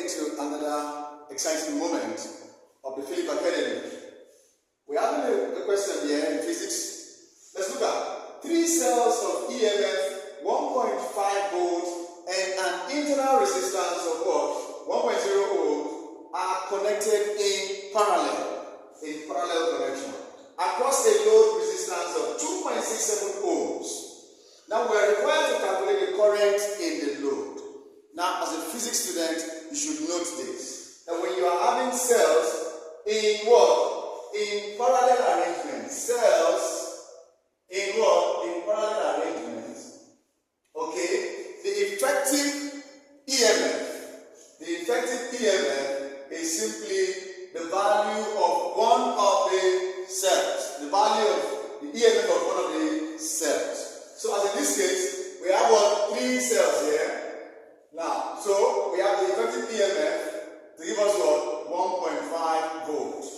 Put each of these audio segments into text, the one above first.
into another exciting moment of the Philip Academy. We're having a question here in physics. Let's look at 3 cells of EMF 1.5 volt and an internal resistance of what? 1.0 ohm are connected in parallel connection across a load resistance of 2.67 ohms. Now we are required to calculate the current in the load. Now, as a physics student, you should note this. That when you are having cells in what? In parallel arrangement. Cells in what? In parallel arrangement. Okay? The effective EMF is simply the value of one of the cells. The value of the EMF of one of the cells. So as in this case, we have what? 3 cells here. Now, so we have the effective EMF to give us what? 1.5 volts.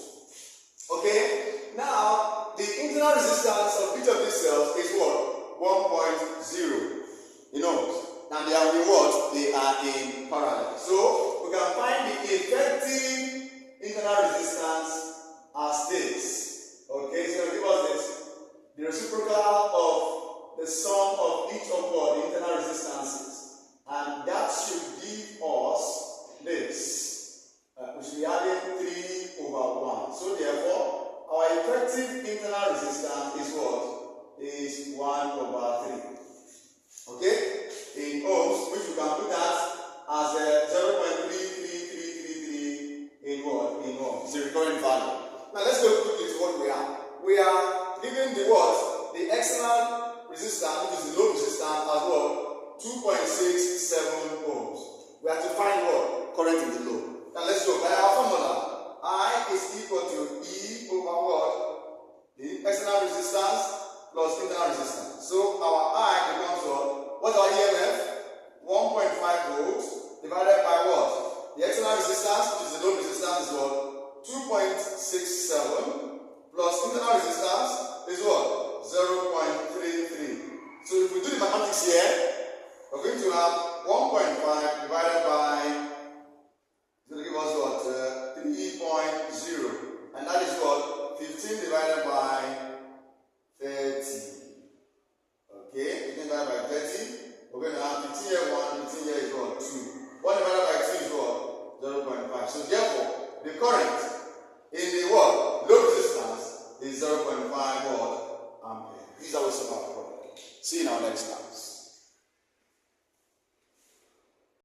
Okay? Now, the internal resistance of each of these cells is what? 1.0 in ohms. Now, they are in what? They are in parallel. So, we can find the effective internal resistance as this. Okay? So, give us this. The reciprocal of the sum of each of what? The internal resistances. And that should give us this. We should be adding 3 over 1. So therefore, our effective internal resistance is what? Is 1 over 3. Okay? In ohms, which we can put that as 0.33333 in what? In ohms. It's a recurrent value. Now let's go quickly to what we are. We are given the what? The external resistance, which is the load resistance, as what? 2.67 ohms. We have to find what? Current in the load. Now let's go. By our formula, I is equal to E over what? The external resistance plus internal resistance. So our I becomes what? What's our EMF?